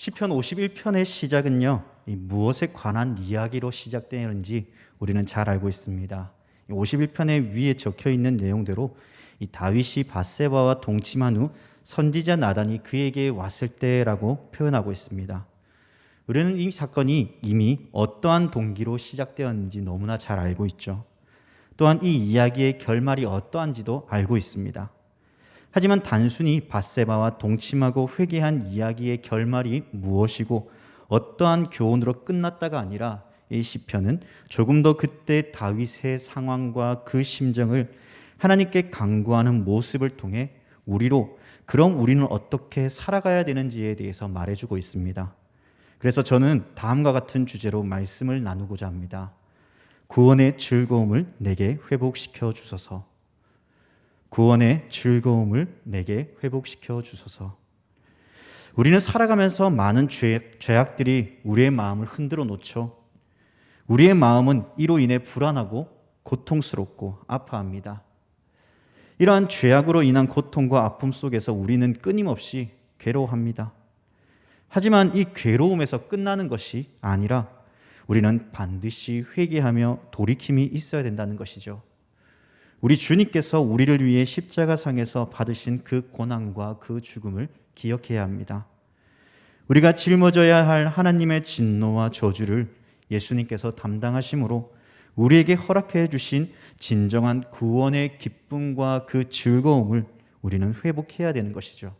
시편 51편의 시작은요, 이 무엇에 관한 이야기로 시작되는지 우리는 잘 알고 있습니다. 51편의 위에 적혀 있는 내용대로 이 다윗이 밧세바와 동침한 후 선지자 나단이 그에게 왔을 때라고 표현하고 있습니다. 우리는 이 사건이 이미 어떠한 동기로 시작되었는지 너무나 잘 알고 있죠. 또한 이 이야기의 결말이 어떠한지도 알고 있습니다. 하지만 단순히 밧세바와 동침하고 회개한 이야기의 결말이 무엇이고 어떠한 교훈으로 끝났다가 아니라 이 시편은 조금 더 그때 다윗의 상황과 그 심정을 하나님께 간구하는 모습을 통해 그럼 우리는 어떻게 살아가야 되는지에 대해서 말해주고 있습니다. 그래서 저는 다음과 같은 주제로 말씀을 나누고자 합니다. 구원의 즐거움을 내게 회복시켜 주소서. 구원의 즐거움을 내게 회복시켜 주소서. 우리는 살아가면서 많은 죄악들이 우리의 마음을 흔들어 놓죠. 우리의 마음은 이로 인해 불안하고 고통스럽고 아파합니다. 이러한 죄악으로 인한 고통과 아픔 속에서 우리는 끊임없이 괴로워합니다. 하지만 이 괴로움에서 끝나는 것이 아니라 우리는 반드시 회개하며 돌이킴이 있어야 된다는 것이죠. 우리 주님께서 우리를 위해 십자가상에서 받으신 그 고난과 그 죽음을 기억해야 합니다. 우리가 짊어져야 할 하나님의 진노와 저주를 예수님께서 담당하심으로 우리에게 허락해 주신 진정한 구원의 기쁨과 그 즐거움을 우리는 회복해야 되는 것이죠.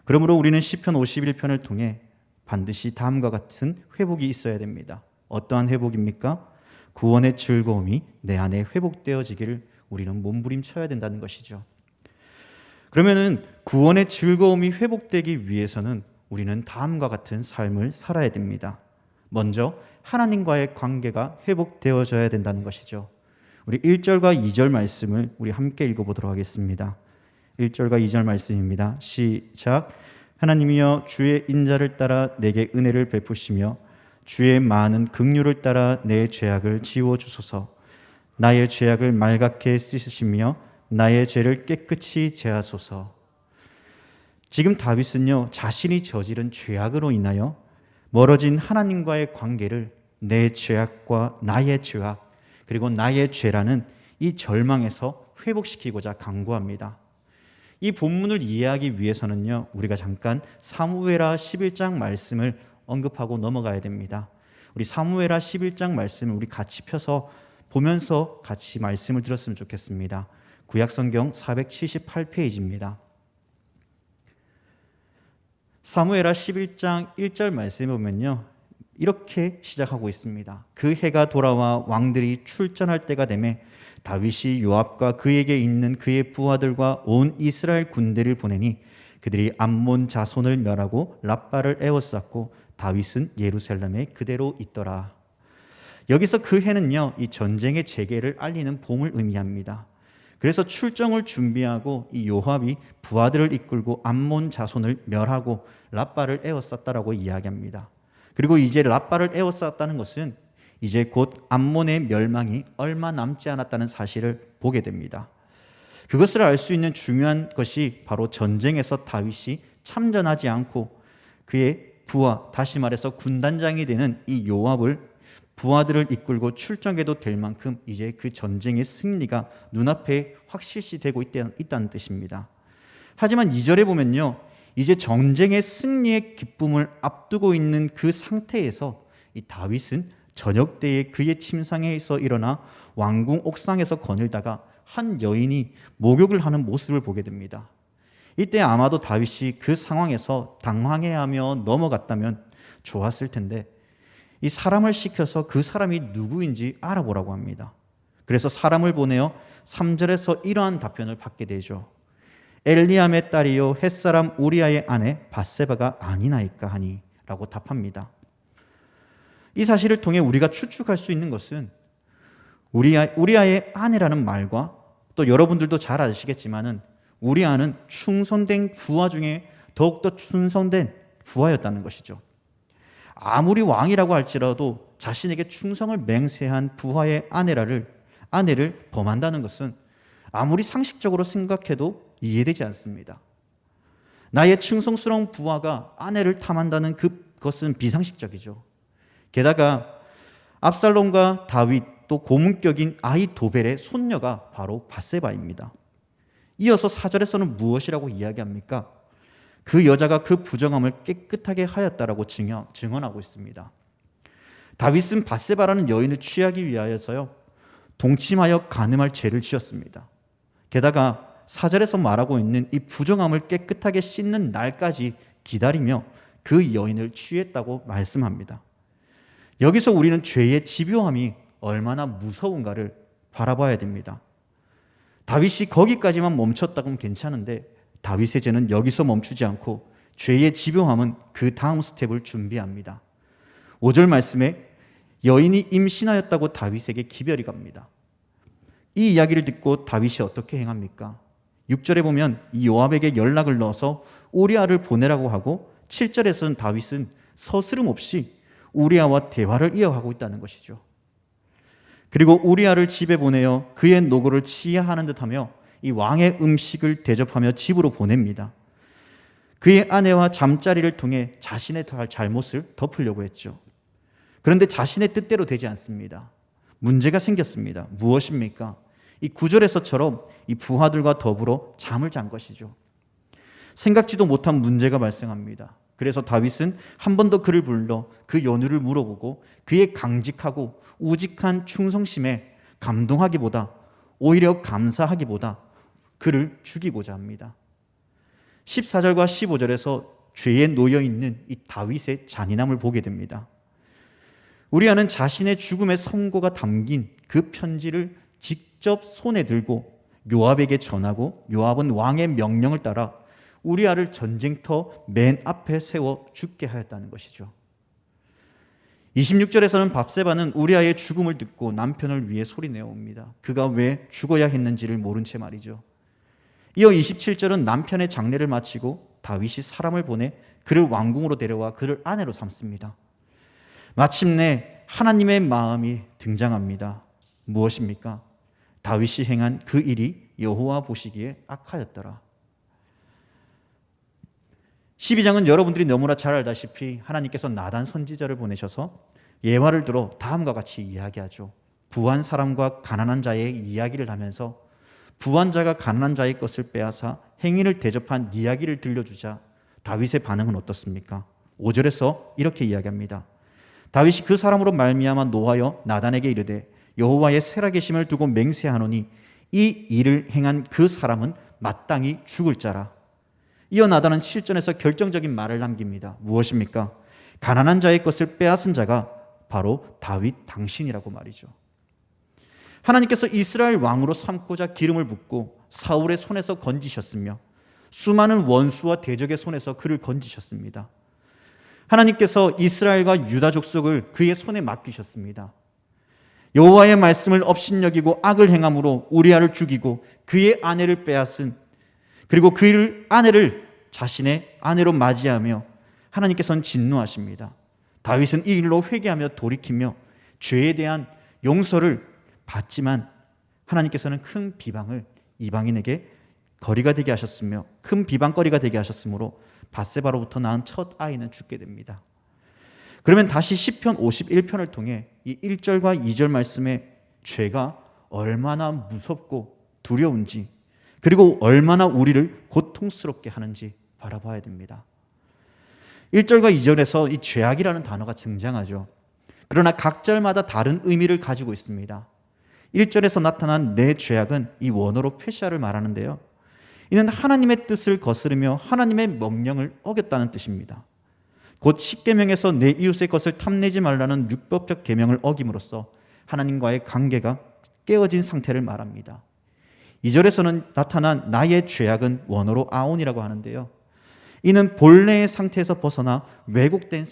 그러므로 우리는 시편 51편을 통해 반드시 다음과 같은 회복이 있어야 됩니다. 어떠한 회복입니까? 구원의 즐거움이 내 안에 회복되어지기를 우리는 몸부림쳐야 된다는 것이죠. 그러면은 구원의 즐거움이 회복되기 위해서는 우리는 다음과 같은 삶을 살아야 됩니다. 먼저 하나님과의 관계가 회복되어져야 된다는 것이죠. 우리 1절과 2절 말씀을 우리 함께 읽어보도록 하겠습니다. 1절과 2절 말씀입니다. 시작. 하나님이여 주의 인자를 따라 내게 은혜를 베푸시며 주의 많은 긍휼을 따라 내 죄악을 지워주소서. 나의 죄악을 말갛게 씻으시며 나의 죄를 깨끗이 제하소서. 지금 다윗은요, 자신이 저지른 죄악으로 인하여 멀어진 하나님과의 관계를 내 죄악과 나의 죄악 그리고 나의 죄라는 이 절망에서 회복시키고자 간구합니다. 이 본문을 이해하기 위해서는요, 우리가 잠깐 사무엘하 11장 말씀을 언급하고 넘어가야 됩니다. 우리 사무엘하 11장 말씀을 우리 같이 펴서 보면서 같이 말씀을 들었으면 좋겠습니다. 구약성경 478페이지입니다. 사무엘하 11장 1절 말씀에 보면요, 이렇게 시작하고 있습니다. 그 해가 돌아와 왕들이 출전할 때가 되매 다윗이 요압과 그에게 있는 그의 부하들과 온 이스라엘 군대를 보내니 그들이 암몬 자손을 멸하고 랍바를 에워쌌고 다윗은 예루살렘에 그대로 있더라. 여기서 그 해는요, 이 전쟁의 재개를 알리는 봄을 의미합니다. 그래서 출정을 준비하고 이 요압이 부하들을 이끌고 암몬 자손을 멸하고 랍바를 에워쌌다라고 이야기합니다. 그리고 이제 랍바를 에워쌌다는 것은 이제 곧 암몬의 멸망이 얼마 남지 않았다는 사실을 보게 됩니다. 그것을 알 수 있는 중요한 것이 바로 전쟁에서 다윗이 참전하지 않고 그의 부하, 다시 말해서 군단장이 되는 이 요압을 부하들을 이끌고 출정해도 될 만큼 이제 그 전쟁의 승리가 눈앞에 확실시되고 있다는 뜻입니다. 하지만 2절에 보면요, 이제 전쟁의 승리의 기쁨을 앞두고 있는 그 상태에서 이 다윗은 저녁 때에 그의 침상에서 일어나 왕궁 옥상에서 거닐다가 한 여인이 목욕을 하는 모습을 보게 됩니다. 이때 아마도 다윗이 그 상황에서 당황해하며 넘어갔다면 좋았을 텐데 이 사람을 시켜서 그 사람이 누구인지 알아보라고 합니다. 그래서 사람을 보내어 3절에서 이러한 답변을 받게 되죠. 엘리암의 딸이요 햇사람 우리아의 아내 밧세바가 아니나이까 하니 라고 답합니다. 이 사실을 통해 우리가 추측할 수 있는 것은 우리아의 아내라는 말과 또 여러분들도 잘 아시겠지만은 우리아는 충성된 부하 중에 더욱더 충성된 부하였다는 것이죠. 아무리 왕이라고 할지라도 자신에게 충성을 맹세한 부하의 아내를 범한다는 것은 아무리 상식적으로 생각해도 이해되지 않습니다. 나의 충성스러운 부하가 아내를 탐한다는 그것은 비상식적이죠. 게다가 압살롬과 다윗 또 고문격인 아히도벨의 손녀가 바로 밧세바입니다. 이어서 4절에서는 무엇이라고 이야기합니까? 그 여자가 그 부정함을 깨끗하게 하였다라고 증언하고 있습니다. 다윗은 밧세바라는 여인을 취하기 위하여서요, 동침하여 간음할 죄를 지었습니다. 게다가 4절에서 말하고 있는 이 부정함을 깨끗하게 씻는 날까지 기다리며 그 여인을 취했다고 말씀합니다. 여기서 우리는 죄의 집요함이 얼마나 무서운가를 바라봐야 됩니다. 다윗이 거기까지만 멈췄다면 괜찮은데 다윗의 죄는 여기서 멈추지 않고 죄의 집요함은 그 다음 스텝을 준비합니다. 5절 말씀에 여인이 임신하였다고 다윗에게 기별이 갑니다. 이 이야기를 듣고 다윗이 어떻게 행합니까? 6절에 보면 이 요압에게 연락을 넣어서 우리아를 보내라고 하고 7절에서는 다윗은 서스름 없이 우리아와 대화를 이어가고 있다는 것이죠. 그리고 우리아를 집에 보내어 그의 노고를 치하하는 듯하며 이 왕의 음식을 대접하며 집으로 보냅니다. 그의 아내와 잠자리를 통해 자신의 잘못을 덮으려고 했죠. 그런데 자신의 뜻대로 되지 않습니다. 문제가 생겼습니다. 무엇입니까? 이 9절에서처럼 이 부하들과 더불어 잠을 잔 것이죠. 생각지도 못한 문제가 발생합니다. 그래서 다윗은 한 번 더 그를 불러 그 연유를 물어보고 그의 강직하고 우직한 충성심에 감동하기보다 오히려 감사하기보다 그를 죽이고자 합니다. 14절과 15절에서 죄에 놓여있는 이 다윗의 잔인함을 보게 됩니다. 우리아는 자신의 죽음의 선고가 담긴 그 편지를 직접 손에 들고 요압에게 전하고 요압은 왕의 명령을 따라 우리아를 전쟁터 맨 앞에 세워 죽게 하였다는 것이죠. 26절에서는 밧세바는 우리아의 죽음을 듣고 남편을 위해 소리내어 옵니다. 그가 왜 죽어야 했는지를 모른 채 말이죠. 이어 27절은 남편의 장례를 마치고 다윗이 사람을 보내 그를 왕궁으로 데려와 그를 아내로 삼습니다. 마침내 하나님의 마음이 등장합니다. 무엇입니까? 다윗이 행한 그 일이 여호와 보시기에 악하였더라. 12장은 여러분들이 너무나 잘 알다시피 하나님께서 나단 선지자를 보내셔서 예화를 들어 다음과 같이 이야기하죠. 부한 사람과 가난한 자의 이야기를 하면서 부한 자가 가난한 자의 것을 빼앗아 행인을 대접한 이야기를 들려주자 다윗의 반응은 어떻습니까? 5절에서 이렇게 이야기합니다. 다윗이 그 사람으로 말미암아 노하여 나단에게 이르되 여호와의 살아계심을 두고 맹세하노니 이 일을 행한 그 사람은 마땅히 죽을 자라. 이어 나단은 7절에서 결정적인 말을 남깁니다. 무엇입니까? 가난한 자의 것을 빼앗은 자가 바로 다윗 당신이라고 말이죠. 하나님께서 이스라엘 왕으로 삼고자 기름을 붓고 사울의 손에서 건지셨으며 수많은 원수와 대적의 손에서 그를 건지셨습니다. 하나님께서 이스라엘과 유다 족속을 그의 손에 맡기셨습니다. 여호와의 말씀을 업신여기고 악을 행함으로 우리아를 죽이고 그의 아내를 빼앗은, 그리고 그의 아내를 자신의 아내로 맞이하며 하나님께서는 진노하십니다. 다윗은 이 일로 회개하며 돌이키며 죄에 대한 용서를 받지만 하나님께서는 큰 비방을 이방인에게 거리가 되게 하셨으며 큰 비방거리가 되게 하셨으므로 밧세바로부터 낳은 첫 아이는 죽게 됩니다. 그러면 다시 시편 51편을 통해 이 1절과 2절 말씀에 죄가 얼마나 무섭고 두려운지, 그리고 얼마나 우리를 고통스럽게 하는지 바라봐야 됩니다. 1절과 2절에서 이 죄악이라는 단어가 등장하죠. 그러나 각 절마다 다른 의미를 가지고 있습니다. 1절에서 나타난 내 죄악은 이 원어로 페샤를 말하는데요, 이는 하나님의 뜻을 거스르며 하나님의 명령을 어겼다는 뜻입니다. 곧 십계명에서 내 이웃의 것을 탐내지 말라는 율법적 계명을 어김으로써 하나님과의 관계가 깨어진 상태를 말합니다. 2절에서는 나타난 나의 죄악은 원어로 아온이라고 하는데요, 이는 본래의 상태에서 벗어나 왜곡된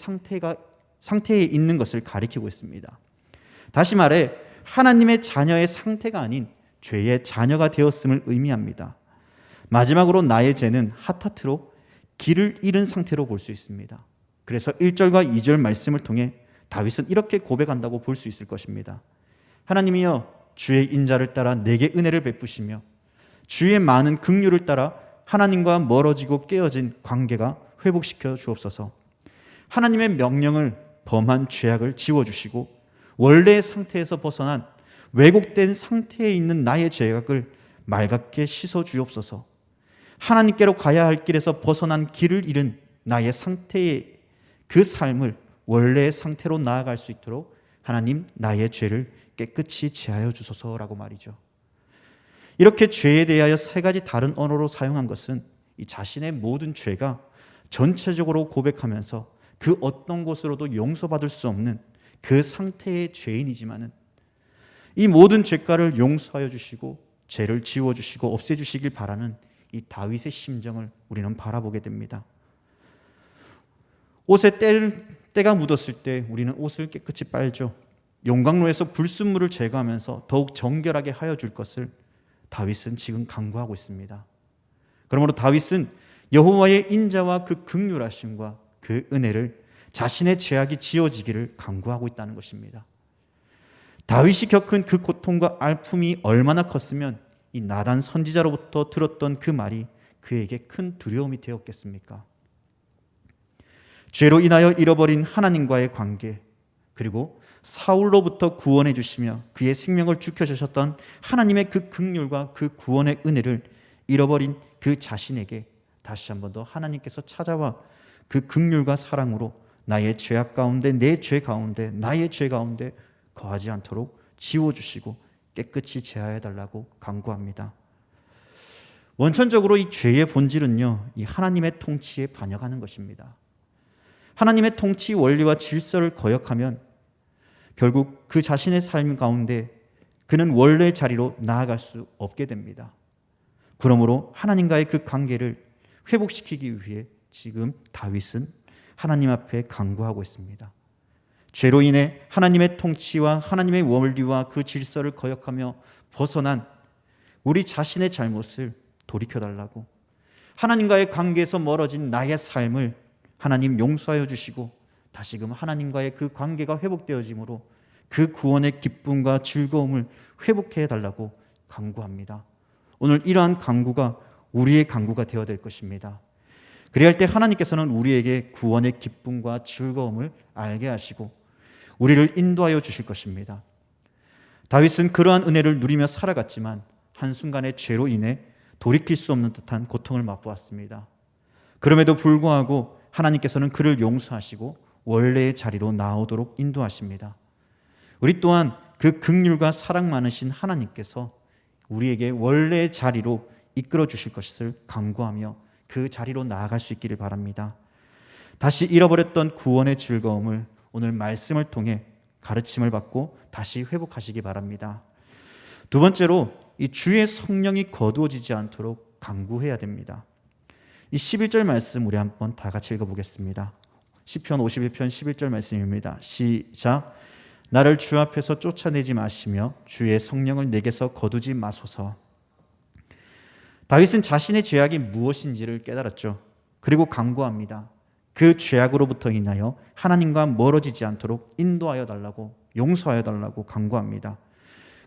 상태에 있는 것을 가리키고 있습니다. 다시 말해 하나님의 자녀의 상태가 아닌 죄의 자녀가 되었음을 의미합니다. 마지막으로 나의 죄는 하타트로 길을 잃은 상태로 볼 수 있습니다. 그래서 1절과 2절 말씀을 통해 다윗은 이렇게 고백한다고 볼 수 있을 것입니다. 하나님이여, 주의 인자를 따라 내게 은혜를 베푸시며 주의 많은 긍휼을 따라 하나님과 멀어지고 깨어진 관계가 회복시켜 주옵소서. 하나님의 명령을 범한 죄악을 지워주시고 원래의 상태에서 벗어난 왜곡된 상태에 있는 나의 죄악을 맑게 씻어 주옵소서. 하나님께로 가야 할 길에서 벗어난 길을 잃은 나의 상태의 그 삶을 원래의 상태로 나아갈 수 있도록 하나님 나의 죄를 깨끗이 제하여 주소서라고 말이죠. 이렇게 죄에 대하여 세 가지 다른 언어로 사용한 것은 이 자신의 모든 죄가 전체적으로 고백하면서 그 어떤 것으로도 용서받을 수 없는 그 상태의 죄인이지만은 이 모든 죄가를 용서하여 주시고 죄를 지워주시고 없애주시길 바라는 이 다윗의 심정을 우리는 바라보게 됩니다. 옷에 때가 묻었을 때 우리는 옷을 깨끗이 빨죠. 용광로에서 불순물을 제거하면서 더욱 정결하게 하여 줄 것을 다윗은 지금 강구하고 있습니다. 그러므로 다윗은 여호와의 인자와 그 긍휼하심과 그 은혜를 자신의 죄악이 지워지기를 강구하고 있다는 것입니다. 다윗이 겪은 그 고통과 아픔이 얼마나 컸으면 이 나단 선지자로부터 들었던 그 말이 그에게 큰 두려움이 되었겠습니까? 죄로 인하여 잃어버린 하나님과의 관계, 그리고 사울로부터 구원해 주시며 그의 생명을 지켜주셨던 하나님의 그 긍휼과 그 구원의 은혜를 잃어버린 그 자신에게 다시 한 번 더 하나님께서 찾아와 그 긍휼과 사랑으로 나의 죄악 가운데, 내 죄 가운데, 나의 죄 가운데 거하지 않도록 지워주시고 깨끗이 제하여 달라고 간구합니다. 원천적으로 이 죄의 본질은요, 이 하나님의 통치에 반역하는 것입니다. 하나님의 통치 원리와 질서를 거역하면 결국 그 자신의 삶 가운데 그는 원래 자리로 나아갈 수 없게 됩니다. 그러므로 하나님과의 그 관계를 회복시키기 위해 지금 다윗은 하나님 앞에 간구하고 있습니다. 죄로 인해 하나님의 통치와 하나님의 원리와 그 질서를 거역하며 벗어난 우리 자신의 잘못을 돌이켜달라고, 하나님과의 관계에서 멀어진 나의 삶을 하나님 용서하여 주시고 다시금 하나님과의 그 관계가 회복되어짐으로 그 구원의 기쁨과 즐거움을 회복해 달라고 간구합니다. 오늘 이러한 간구가 우리의 간구가 되어야 될 것입니다. 그래야 할 때 하나님께서는 우리에게 구원의 기쁨과 즐거움을 알게 하시고 우리를 인도하여 주실 것입니다. 다윗은 그러한 은혜를 누리며 살아갔지만 한순간의 죄로 인해 돌이킬 수 없는 듯한 고통을 맛보았습니다. 그럼에도 불구하고 하나님께서는 그를 용서하시고 원래의 자리로 나오도록 인도하십니다. 우리 또한 그 긍휼과 사랑 많으신 하나님께서 우리에게 원래의 자리로 이끌어 주실 것을 간구하며 그 자리로 나아갈 수 있기를 바랍니다. 다시 잃어버렸던 구원의 즐거움을 오늘 말씀을 통해 가르침을 받고 다시 회복하시기 바랍니다. 두 번째로 이 주의 성령이 거두어지지 않도록 간구해야 됩니다. 이 11절 말씀 우리 한번 다 같이 읽어보겠습니다. 시편 51편 11절 말씀입니다. 시작. 나를 주 앞에서 쫓아내지 마시며 주의 성령을 내게서 거두지 마소서. 다윗은 자신의 죄악이 무엇인지를 깨달았죠. 그리고 간구합니다. 그 죄악으로부터 인하여 하나님과 멀어지지 않도록 인도하여 달라고, 용서하여 달라고 간구합니다.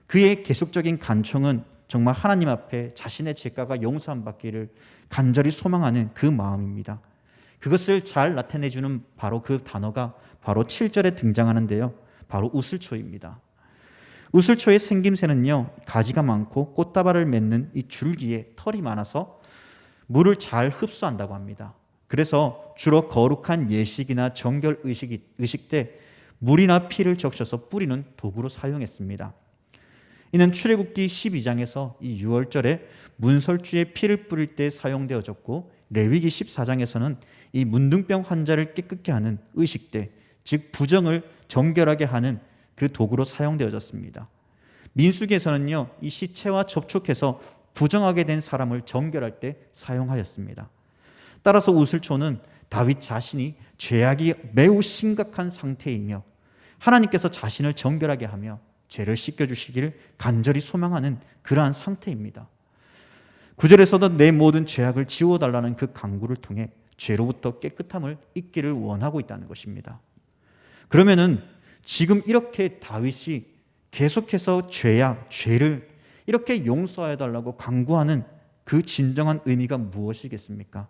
그의 계속적인 간청은 정말 하나님 앞에 자신의 죄가가 용서함 받기를 간절히 소망하는 그 마음입니다. 그것을 잘 나타내주는 바로 그 단어가 바로 7절에 등장하는데요. 바로 우슬초입니다. 우슬초의 생김새는요, 가지가 많고 꽃다발을 맺는 이 줄기에 털이 많아서 물을 잘 흡수한다고 합니다. 그래서 주로 거룩한 예식이나 정결 의식 때 물이나 피를 적셔서 뿌리는 도구로 사용했습니다. 이는 출애굽기 12장에서 이 유월절에 문설주에 피를 뿌릴 때 사용되어졌고, 레위기 14장에서는 이 문둥병 환자를 깨끗게 하는 의식 때, 즉 부정을 정결하게 하는 그 도구로 사용되어졌습니다. 민수기에서는요, 이 시체와 접촉해서 부정하게 된 사람을 정결할 때 사용하였습니다. 따라서 우슬초는 다윗 자신이 죄악이 매우 심각한 상태이며 하나님께서 자신을 정결하게 하며 죄를 씻겨주시기를 간절히 소망하는 그러한 상태입니다. 9절에서도 내 모든 죄악을 지워달라는 그 간구를 통해 죄로부터 깨끗함을 잊기를 원하고 있다는 것입니다. 그러면은 지금 이렇게 다윗이 계속해서 죄를 이렇게 용서해달라고 간구하는 그 진정한 의미가 무엇이겠습니까?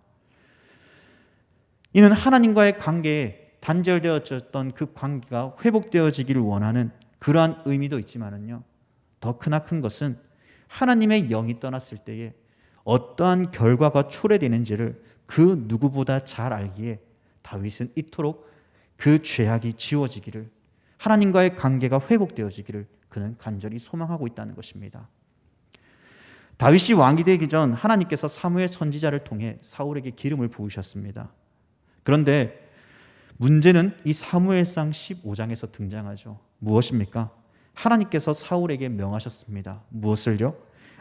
이는 하나님과의 관계에 단절되어졌던 그 관계가 회복되어지기를 원하는 그러한 의미도 있지만은요, 더 크나큰 것은 하나님의 영이 떠났을 때에 어떠한 결과가 초래되는지를 그 누구보다 잘 알기에 다윗은 이토록 그 죄악이 지워지기를, 하나님과의 관계가 회복되어지기를 그는 간절히 소망하고 있다는 것입니다. 다윗이 왕이 되기 전 하나님께서 사무엘 선지자를 통해 사울에게 기름을 부으셨습니다. 그런데 문제는 이 사무엘상 15장에서 등장하죠. 무엇입니까? 하나님께서 사울에게 명하셨습니다. 무엇을요?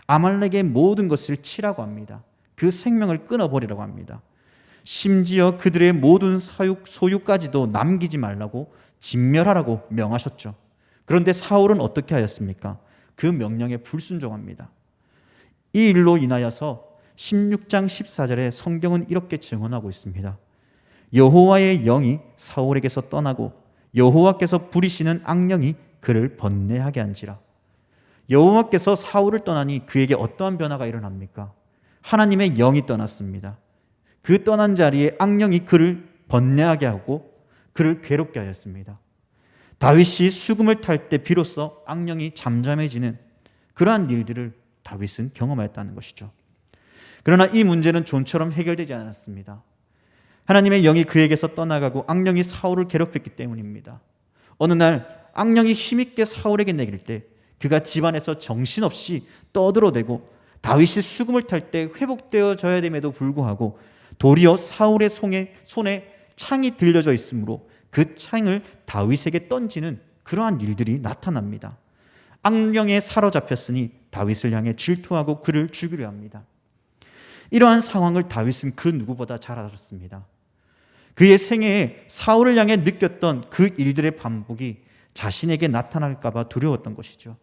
아말렉의 모든 것을 치라고 합니다. 그 생명을 끊어버리라고 합니다. 심지어 그들의 모든 소유까지도 남기지 말라고 진멸하라고 명하셨죠. 그런데 사울은 어떻게 하였습니까? 그 명령에 불순종합니다. 이 일로 인하여서 16장 14절에 성경은 이렇게 증언하고 있습니다. 여호와의 영이 사울에게서 떠나고 여호와께서 부리시는 악령이 그를 번뇌하게 한지라. 여호와께서 사울을 떠나니 그에게 어떠한 변화가 일어납니까? 하나님의 영이 떠났습니다. 그 떠난 자리에 악령이 그를 번뇌하게 하고 그를 괴롭게 하였습니다. 다윗이 수금을 탈 때 비로소 악령이 잠잠해지는 그러한 일들을 다윗은 경험하였다는 것이죠. 그러나 이 문제는 좀처럼 해결되지 않았습니다. 하나님의 영이 그에게서 떠나가고 악령이 사울을 괴롭혔기 때문입니다. 어느 날 악령이 힘있게 사울에게 내길 때 그가 집안에서 정신없이 떠들어대고 다윗이 수금을 탈 때 회복되어져야 됨에도 불구하고 도리어 사울의 손에 창이 들려져 있으므로 그 창을 다윗에게 던지는 그러한 일들이 나타납니다. 악령에 사로잡혔으니 다윗을 향해 질투하고 그를 죽이려 합니다. 이러한 상황을 다윗은 그 누구보다 잘 알았습니다. 그의 생애에 사울을 향해 느꼈던 그 일들의 반복이 자신에게 나타날까 봐 두려웠던 것이죠.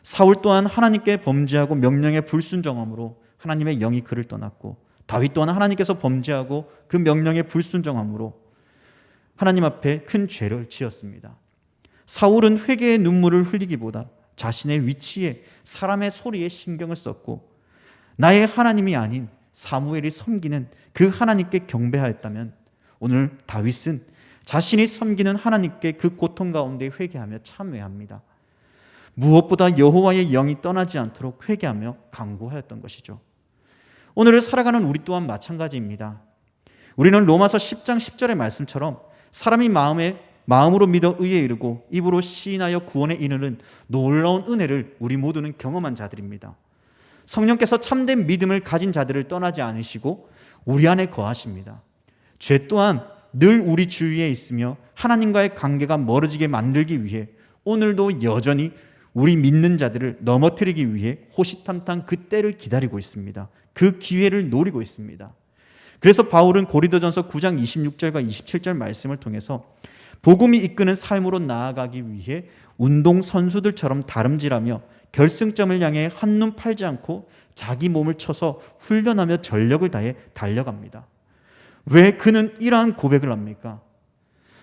사울 또한 하나님께 범죄하고 명령에 불순종함으로 하나님의 영이 그를 떠났고, 다윗 또한 하나님께서 범죄하고 그 명령에 불순종함으로 하나님 앞에 큰 죄를 지었습니다. 사울은 회개의 눈물을 흘리기보다 자신의 위치에, 사람의 소리에 신경을 썼고, 나의 하나님이 아닌 사무엘이 섬기는 그 하나님께 경배하였다면 오늘 다윗은 자신이 섬기는 하나님께 그 고통 가운데 회개하며 참회합니다. 무엇보다 여호와의 영이 떠나지 않도록 회개하며 간구하였던 것이죠. 오늘을 살아가는 우리 또한 마찬가지입니다. 우리는 로마서 10장 10절의 말씀처럼 사람이 마음으로 믿어 의에 이르고 입으로 시인하여 구원에 이르는 놀라운 은혜를 우리 모두는 경험한 자들입니다. 성령께서 참된 믿음을 가진 자들을 떠나지 않으시고 우리 안에 거하십니다. 죄 또한 늘 우리 주위에 있으며 하나님과의 관계가 멀어지게 만들기 위해 오늘도 여전히 우리 믿는 자들을 넘어뜨리기 위해 호시탐탐 그 때를 기다리고 있습니다. 그 기회를 노리고 있습니다. 그래서 바울은 고린도전서 9장 26절과 27절 말씀을 통해서 복음이 이끄는 삶으로 나아가기 위해 운동선수들처럼 다름질하며 결승점을 향해 한눈 팔지 않고 자기 몸을 쳐서 훈련하며 전력을 다해 달려갑니다. 왜 그는 이러한 고백을 합니까?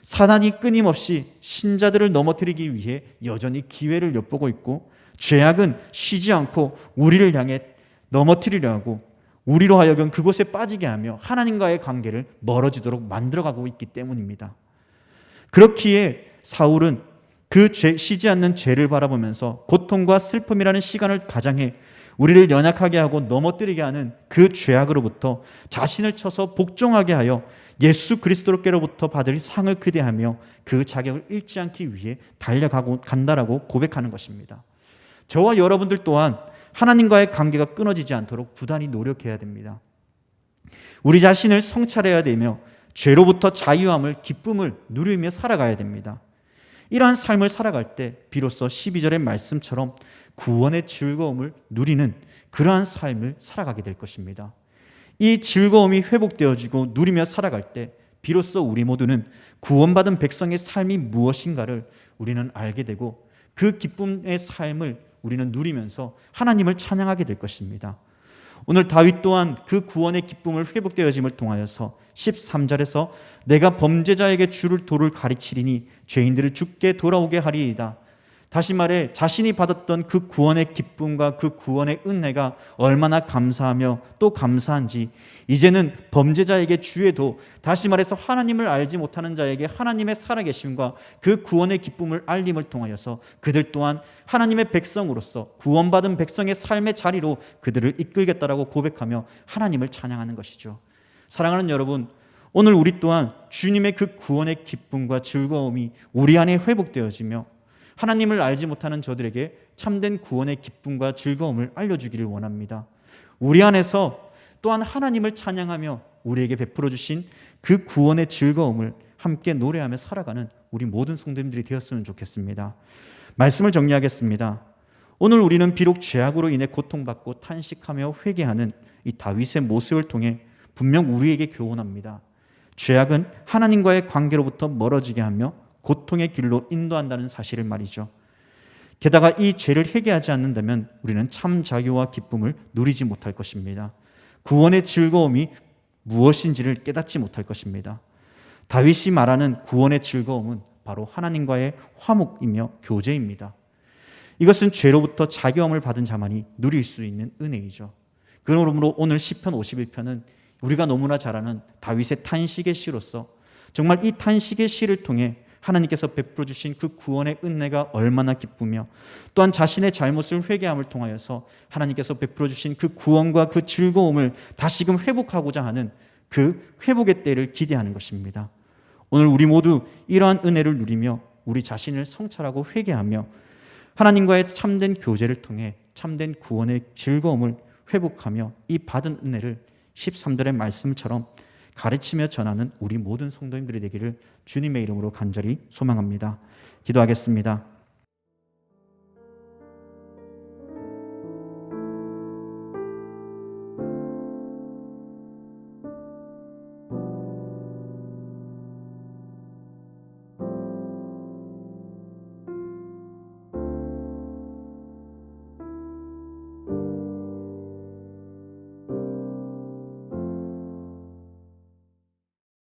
사단이 끊임없이 신자들을 넘어뜨리기 위해 여전히 기회를 엿보고 있고, 죄악은 쉬지 않고 우리를 향해 넘어뜨리려 하고 우리로 하여금 그곳에 빠지게 하며 하나님과의 관계를 멀어지도록 만들어가고 있기 때문입니다. 그렇기에 사울은 그 쉬지 않는 죄를 바라보면서 고통과 슬픔이라는 시간을 가장해 우리를 연약하게 하고 넘어뜨리게 하는 그 죄악으로부터 자신을 쳐서 복종하게 하여 예수 그리스도께로부터 받을 상을 기대하며 그 자격을 잃지 않기 위해 달려가고 간다라고 고백하는 것입니다. 저와 여러분들 또한 하나님과의 관계가 끊어지지 않도록 부단히 노력해야 됩니다. 우리 자신을 성찰해야 되며 죄로부터 자유함을, 기쁨을 누리며 살아가야 됩니다. 이러한 삶을 살아갈 때 비로소 12절의 말씀처럼 구원의 즐거움을 누리는 그러한 삶을 살아가게 될 것입니다. 이 즐거움이 회복되어지고 누리며 살아갈 때 비로소 우리 모두는 구원받은 백성의 삶이 무엇인가를 우리는 알게 되고 그 기쁨의 삶을 우리는 누리면서 하나님을 찬양하게 될 것입니다. 오늘 다윗 또한 그 구원의 기쁨을 회복되어짐을 통하여서 13절에서 내가 범죄자에게 줄을 돌을 가르치리니 죄인들을 죽게 돌아오게 하리이다. 다시 말해 자신이 받았던 그 구원의 기쁨과 그 구원의 은혜가 얼마나 감사하며 또 감사한지 이제는 범죄자에게 주에도 다시 말해서 하나님을 알지 못하는 자에게 하나님의 살아계심과 그 구원의 기쁨을 알림을 통하여서 그들 또한 하나님의 백성으로서 구원받은 백성의 삶의 자리로 그들을 이끌겠다라고 고백하며 하나님을 찬양하는 것이죠. 사랑하는 여러분, 오늘 우리 또한 주님의 그 구원의 기쁨과 즐거움이 우리 안에 회복되어지며 하나님을 알지 못하는 저들에게 참된 구원의 기쁨과 즐거움을 알려주기를 원합니다. 우리 안에서 또한 하나님을 찬양하며 우리에게 베풀어 주신 그 구원의 즐거움을 함께 노래하며 살아가는 우리 모든 성도님들이 되었으면 좋겠습니다. 말씀을 정리하겠습니다. 오늘 우리는 비록 죄악으로 인해 고통받고 탄식하며 회개하는 이 다윗의 모습을 통해 분명 우리에게 교훈합니다. 죄악은 하나님과의 관계로부터 멀어지게 하며 고통의 길로 인도한다는 사실을 말이죠. 게다가 이 죄를 회개하지 않는다면 우리는 참 자유와 기쁨을 누리지 못할 것입니다. 구원의 즐거움이 무엇인지를 깨닫지 못할 것입니다. 다윗이 말하는 구원의 즐거움은 바로 하나님과의 화목이며 교제입니다. 이것은 죄로부터 자유함을 받은 자만이 누릴 수 있는 은혜이죠. 그러므로 오늘 시편 51편은 우리가 너무나 잘 아는 다윗의 탄식의 시로서 정말 이 탄식의 시를 통해 하나님께서 베풀어 주신 그 구원의 은혜가 얼마나 기쁘며 또한 자신의 잘못을 회개함을 통하여서 하나님께서 베풀어 주신 그 구원과 그 즐거움을 다시금 회복하고자 하는 그 회복의 때를 기대하는 것입니다. 오늘 우리 모두 이러한 은혜를 누리며 우리 자신을 성찰하고 회개하며 하나님과의 참된 교제를 통해 참된 구원의 즐거움을 회복하며 이 받은 은혜를 13절의 말씀처럼 가르치며 전하는 우리 모든 성도님들이 되기를 주님의 이름으로 간절히 소망합니다. 기도하겠습니다.